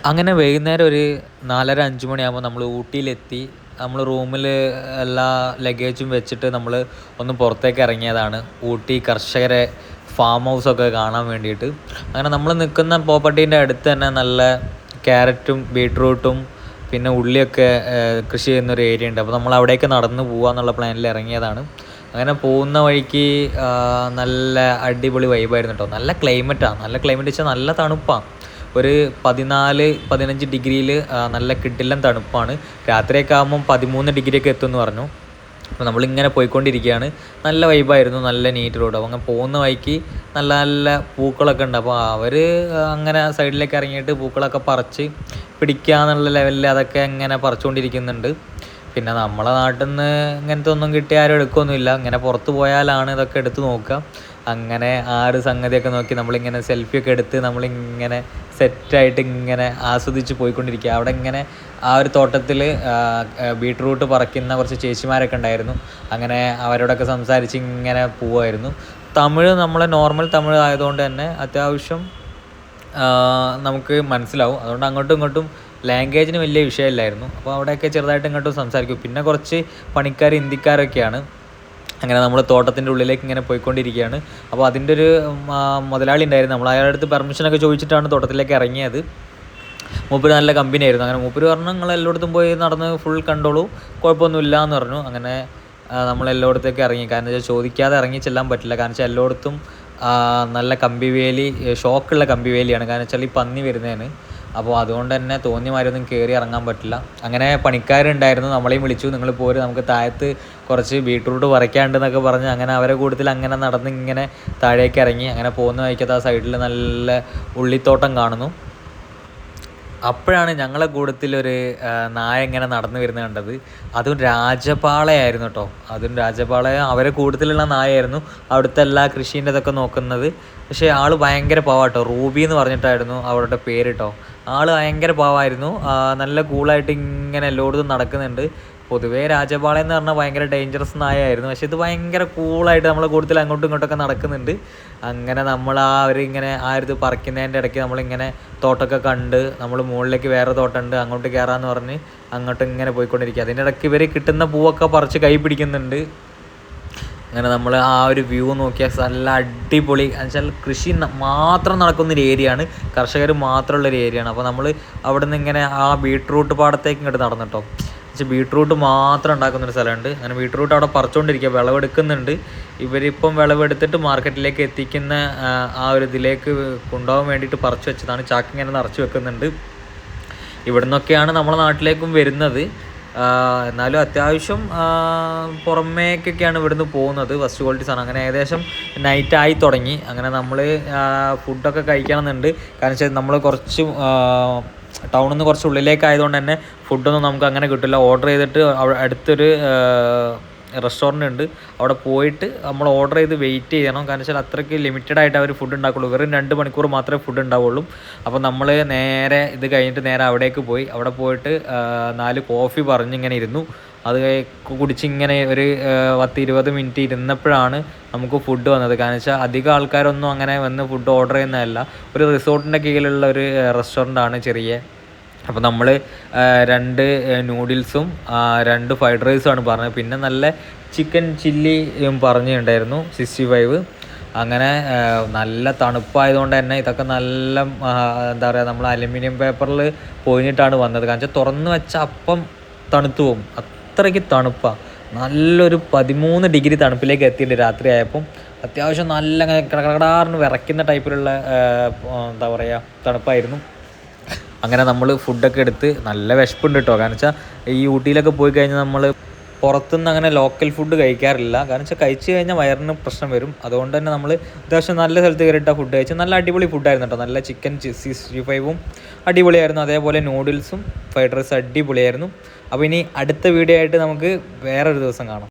അങ്ങനെ വൈകുന്നേരം ഒരു 4:30-5 മണിയാകുമ്പോൾ നമ്മൾ ഊട്ടിയിലെത്തി. നമ്മൾ റൂമിൽ എല്ലാ ലഗേജും വെച്ചിട്ട് നമ്മൾ ഒന്ന് പുറത്തേക്ക് ഇറങ്ങിയതാണ്. ഊട്ടി കർഷകരെ ഫാം ഹൗസൊക്കെ കാണാൻ വേണ്ടിയിട്ട്. അങ്ങനെ നമ്മൾ നിൽക്കുന്ന പ്രോപ്പർട്ടീൻ്റെ അടുത്ത് തന്നെ നല്ല ക്യാരറ്റും ബീട്രൂട്ടും പിന്നെ ഉള്ളിയൊക്കെ കൃഷി ചെയ്യുന്നൊരു ഏരിയ ഉണ്ട്. അപ്പോൾ നമ്മൾ അവിടേക്ക് നടന്ന് പോകാമെന്നുള്ള പ്ലാനിൽ ഇറങ്ങിയതാണ്. അങ്ങനെ പോകുന്ന വഴിക്ക് നല്ല അടിപൊളി വൈബായിരുന്നു കേട്ടോ. നല്ല ക്ലൈമറ്റാണ്. നല്ല ക്ലൈമറ്റ് വെച്ചാൽ നല്ല തണുപ്പാണ്. ഒരു 14-15 ഡിഗ്രിയിൽ നല്ല കിടിലൻ തണുപ്പാണ്. രാത്രിയൊക്കെ ആകുമ്പം 13 ഡിഗ്രിയൊക്കെ എത്തുമെന്ന് പറഞ്ഞു. അപ്പോൾ നമ്മളിങ്ങനെ പോയിക്കൊണ്ടിരിക്കുകയാണ്. നല്ല വൈബായിരുന്നു. നല്ല നീറ്റ് റോഡ്. അപ്പോൾ അങ്ങനെ പോകുന്ന വഴിക്ക് നല്ല നല്ല പൂക്കളൊക്കെ ഉണ്ട്. അപ്പോൾ അവർ അങ്ങനെ സൈഡിലേക്ക് ഇറങ്ങിയിട്ട് പൂക്കളൊക്കെ പറിച്ച് പിടിക്കുക എന്നുള്ള ലെവലിൽ അതൊക്കെ ഇങ്ങനെ പറിച്ചുകൊണ്ടിരിക്കുന്നുണ്ട്. പിന്നെ നമ്മളെ നാട്ടിൽ നിന്ന് ഇങ്ങനത്തെ ഒന്നും കിട്ടിയ ആരും എടുക്കുകയൊന്നുമില്ല. ഇങ്ങനെ പുറത്ത് പോയാലാണ് ഇതൊക്കെ എടുത്ത് നോക്കുക. അങ്ങനെ ആ ഒരു സംഗതിയൊക്കെ നോക്കി നമ്മളിങ്ങനെ സെൽഫിയൊക്കെ എടുത്ത് നമ്മളിങ്ങനെ സെറ്റായിട്ട് ഇങ്ങനെ ആസ്വദിച്ച് പോയിക്കൊണ്ടിരിക്കുക. അവിടെ ഇങ്ങനെ ആ ഒരു തോട്ടത്തിൽ ബീട്രൂട്ട് പറിക്കുന്ന കുറച്ച് ചേച്ചിമാരൊക്കെ ഉണ്ടായിരുന്നു. അങ്ങനെ അവരോടൊക്കെ സംസാരിച്ച് ഇങ്ങനെ പോവുമായിരുന്നു. തമിഴ് നമ്മളെ നോർമൽ തമിഴ് ആയതുകൊണ്ട് തന്നെ അത്യാവശ്യം നമുക്ക് മനസ്സിലാവും. അതുകൊണ്ട് അങ്ങോട്ടും ഇങ്ങോട്ടും ലാംഗ്വേജിന് വലിയ വിഷയമില്ലായിരുന്നു. അപ്പോൾ അവിടെയൊക്കെ ചെറുതായിട്ട് ഇങ്ങോട്ടും സംസാരിക്കും. പിന്നെ കുറച്ച് പണിക്കാർ ഹിന്ദിക്കാരൊക്കെയാണ്. അങ്ങനെ നമ്മൾ തോട്ടത്തിൻ്റെ ഉള്ളിലേക്ക് ഇങ്ങനെ പോയിക്കൊണ്ടിരിക്കുകയാണ്. അപ്പോൾ അതിൻ്റെ ഒരു മുതലാളി ഉണ്ടായിരുന്നു. നമ്മൾ അയാളുടെ അടുത്ത് പെർമിഷനൊക്കെ ചോദിച്ചിട്ടാണ് തോട്ടത്തിലേക്ക് ഇറങ്ങിയത്. മൂപ്പര് നല്ല കമ്പനി ആയിരുന്നു. അങ്ങനെ മൂപ്പര് പറഞ്ഞു നിങ്ങൾ എല്ലായിടത്തും പോയി നടന്ന് ഫുൾ കണ്ടോളൂ, കുഴപ്പമൊന്നുമില്ല എന്ന് പറഞ്ഞു. അങ്ങനെ നമ്മൾ എല്ലായിടത്തേക്ക് ഇറങ്ങി. കാരണം വെച്ചാൽ ചോദിക്കാതെ ഇറങ്ങി ചെല്ലാൻ പറ്റില്ല. കാരണം വെച്ചാൽ എല്ലായിടത്തും നല്ല കമ്പിവേലി, ഷോക്കുള്ള കമ്പിവേലിയാണ്. കാരണം വെച്ചാൽ ഈ പന്നി വരുന്നതിന്. അപ്പോൾ അതുകൊണ്ട് തന്നെ തോന്നിയമാരൊന്നും കയറി ഇറങ്ങാൻ പറ്റില്ല. അങ്ങനെ പണിക്കാരുണ്ടായിരുന്നു. നമ്മളെയും വിളിച്ചു, നിങ്ങൾ പോര്, നമുക്ക് താഴത്ത് കുറച്ച് ബീട്രൂട്ട് പറിക്കാണ്ടെന്നൊക്കെ പറഞ്ഞ് അങ്ങനെ അവരെ കൂട്ടത്തിൽ അങ്ങനെ നടന്ന് ഇങ്ങനെ താഴേക്ക് ഇറങ്ങി. അങ്ങനെ പോകുന്ന വഴിക്കത്ത് ആ സൈഡിൽ നല്ല ഉള്ളിത്തോട്ടം കാണുന്നു. അപ്പോഴാണ് ഞങ്ങളെ കൂട്ടത്തിലൊരു നായ ഇങ്ങനെ നടന്നു വരുന്നത് കണ്ടത്. അതും രാജപാളയായിരുന്നു കേട്ടോ. അതും രാജപാളയം അവരെ കൂട്ടത്തിലുള്ള നായായിരുന്നു. അവിടുത്തെ എല്ലാ കൃഷീൻ്റെ ഇതൊക്കെ നോക്കുന്നത്. പക്ഷേ ആൾ ഭയങ്കര പാവാട്ടോ. റൂബി എന്ന് പറഞ്ഞിട്ടായിരുന്നു അവരുടെ പേര് കേട്ടോ. ആൾ ഭയങ്കര പാവമായിരുന്നു. നല്ല കൂളായിട്ട് ഇങ്ങനെ എല്ലായിടത്തും നടക്കുന്നുണ്ട്. പൊതുവേ രാജപാളയം എന്ന് പറഞ്ഞാൽ ഭയങ്കര ഡേഞ്ചറസ് നായായിരുന്നു. പക്ഷെ ഇത് ഭയങ്കര കൂളായിട്ട് നമ്മളെ കൂടുതൽ അങ്ങോട്ടും ഇങ്ങോട്ടൊക്കെ നടക്കുന്നുണ്ട്. അങ്ങനെ നമ്മൾ അവരിങ്ങനെ ആ ഒരു പറിക്കുന്നതിൻ്റെ ഇടയ്ക്ക് നമ്മളിങ്ങനെ തോട്ടമൊക്കെ കണ്ട് നമ്മൾ മുകളിലേക്ക് വേറെ തോട്ടമുണ്ട് അങ്ങോട്ട് കയറാമെന്ന് പറഞ്ഞ് അങ്ങോട്ട് ഇങ്ങനെ പോയിക്കൊണ്ടിരിക്കുക. അതിൻ്റെ ഇടയ്ക്ക് ഇവർ കിട്ടുന്ന പൂവൊക്കെ പറിച്ച് കൈ പിടിക്കുന്നുണ്ട്. അങ്ങനെ നമ്മൾ ആ ഒരു വ്യൂ നോക്കിയാൽ നല്ല അടിപൊളി. എന്നുവെച്ചാൽ കൃഷി മാത്രം നടക്കുന്നൊരു ഏരിയയാണ്, കർഷകർ മാത്രമുള്ളൊരു ഏരിയയാണ്. അപ്പോൾ നമ്മൾ അവിടെ നിന്ന് ഇങ്ങനെ ആ ബീട്രൂട്ട് പാടത്തേക്ക് ഇങ്ങോട്ട് നടന്നിട്ടോ. ബീട്രൂട്ട് മാത്രം ഉണ്ടാക്കുന്നൊരു സ്ഥലമുണ്ട്. അങ്ങനെ ബീട്രൂട്ട് അവിടെ പറിച്ചുകൊണ്ടിരിക്കുക, വിളവെടുക്കുന്നുണ്ട്. ഇവരിപ്പം വിളവെടുത്തിട്ട് മാർക്കറ്റിലേക്ക് എത്തിക്കുന്ന ആ ഒരു ഇതിലേക്ക് കൊണ്ടുപോകാൻ വേണ്ടിയിട്ട് പറിച്ചു വെച്ചതാണ്. ചാക്ക് ഇങ്ങനെ നിറച്ച് വെക്കുന്നുണ്ട്. ഇവിടെ നിന്നൊക്കെയാണ് നമ്മളെ നാട്ടിലേക്കും വരുന്നത്. എന്നാലും അത്യാവശ്യം പുറമേക്കൊക്കെയാണ് ഇവിടുന്ന് പോകുന്നത്. ഫസ്റ്റ് ക്വാളിറ്റി സാധനം. അങ്ങനെ ഏകദേശം നൈറ്റായി തുടങ്ങി. അങ്ങനെ നമ്മൾ ഫുഡൊക്കെ കഴിക്കണമെന്നുണ്ട്. കാരണം വെച്ചാൽ നമ്മൾ കുറച്ച് ടൗണിൽ നിന്ന് കുറച്ച് ഉള്ളിലേക്ക് ആയതുകൊണ്ട് തന്നെ ഫുഡൊന്നും നമുക്ക് അങ്ങനെ കിട്ടില്ല. ഓർഡർ ചെയ്തിട്ട് അടുത്തൊരു റെസ്റ്റോറൻ്റ് ഉണ്ട്. അവിടെ പോയിട്ട് നമ്മൾ ഓർഡർ ചെയ്ത് വെയിറ്റ് ചെയ്യണം. കാരണം വെച്ചാൽ അത്രയ്ക്ക് ലിമിറ്റഡ് ആയിട്ട് അവർ ഫുഡ് ഉണ്ടാക്കുള്ളൂ. വെറും 2 മണിക്കൂർ മാത്രമേ ഫുഡ് ഉണ്ടാവുള്ളൂ. അപ്പോൾ നമ്മൾ നേരെ ഇത് കഴിഞ്ഞിട്ട് നേരെ അവിടേക്ക് പോയി. അവിടെ പോയിട്ട് 4 കോഫി പറഞ്ഞിങ്ങനെ ഇരുന്നു. അത് കുടിച്ചിങ്ങനെ ഒരു 10-20 മിനിറ്റ് ഇരുന്നപ്പോഴാണ് നമുക്ക് ഫുഡ് വന്നത്. കാരണം വെച്ചാൽ അധികം ആൾക്കാരൊന്നും അങ്ങനെ വന്ന് ഫുഡ് ഓർഡർ ചെയ്യുന്നതല്ല. ഒരു റിസോർട്ടിൻ്റെ കീഴിലുള്ള ഒരു റെസ്റ്റോറൻ്റാണ് ചെറിയ. അപ്പോൾ നമ്മൾ 2 നൂഡിൽസും 2 ഫ്രൈഡ് റൈസുമാണ് പറഞ്ഞത്. പിന്നെ നല്ല ചിക്കൻ ചില്ലിയും പറഞ്ഞിട്ടുണ്ടായിരുന്നു 65. അങ്ങനെ നല്ല തണുപ്പായതുകൊണ്ട് തന്നെ ഇതൊക്കെ നല്ല എന്താ പറയുക, നമ്മൾ അലുമിനിയം പേപ്പറിൽ പൊതിഞ്ഞിട്ടാണ് വന്നത്. കാരണം വെച്ചാൽ തുറന്ന് വെച്ച അപ്പം തണുത്തു പോകും, അത്രയ്ക്ക് തണുപ്പാണ്. നല്ലൊരു 13 ഡിഗ്രി തണുപ്പിലേക്ക് എത്തിയിട്ടുണ്ട് രാത്രി ആയപ്പം. അത്യാവശ്യം നല്ല കടകടാറിന് വിറയ്ക്കുന്ന ടൈപ്പിലുള്ള എന്താ പറയുക തണുപ്പായിരുന്നു. അങ്ങനെ നമ്മൾ ഫുഡൊക്കെ എടുത്ത് നല്ല വിശപ്പുണ്ട് കേട്ടോ. കാരണം വെച്ചാൽ ഈ ഊട്ടിയിലൊക്കെ പോയി കഴിഞ്ഞാൽ നമ്മൾ പുറത്തുനിന്ന് അങ്ങനെ ലോക്കൽ ഫുഡ് കഴിക്കാറില്ല. കാരണം വെച്ചാൽ കഴിച്ച് കഴിഞ്ഞാൽ വയറിന് പ്രശ്നം വരും. അതുകൊണ്ട് തന്നെ നമ്മൾ അത്യാവശ്യം നല്ല സ്ഥലത്ത് കയറിയിട്ടാണ് ഫുഡ് കഴിച്ചത്. നല്ല അടിപൊളി ഫുഡായിരുന്നു കേട്ടോ. നല്ല ചിക്കൻ 65 അടിപൊളിയായിരുന്നു. അതേപോലെ നൂഡിൽസും ഫ്രൈഡ് റൈസും അടിപൊളിയായിരുന്നു. അപ്പോൾ ഇനി അടുത്ത വീഡിയോ ആയിട്ട് നമുക്ക് വേറൊരു ദിവസം കാണാം.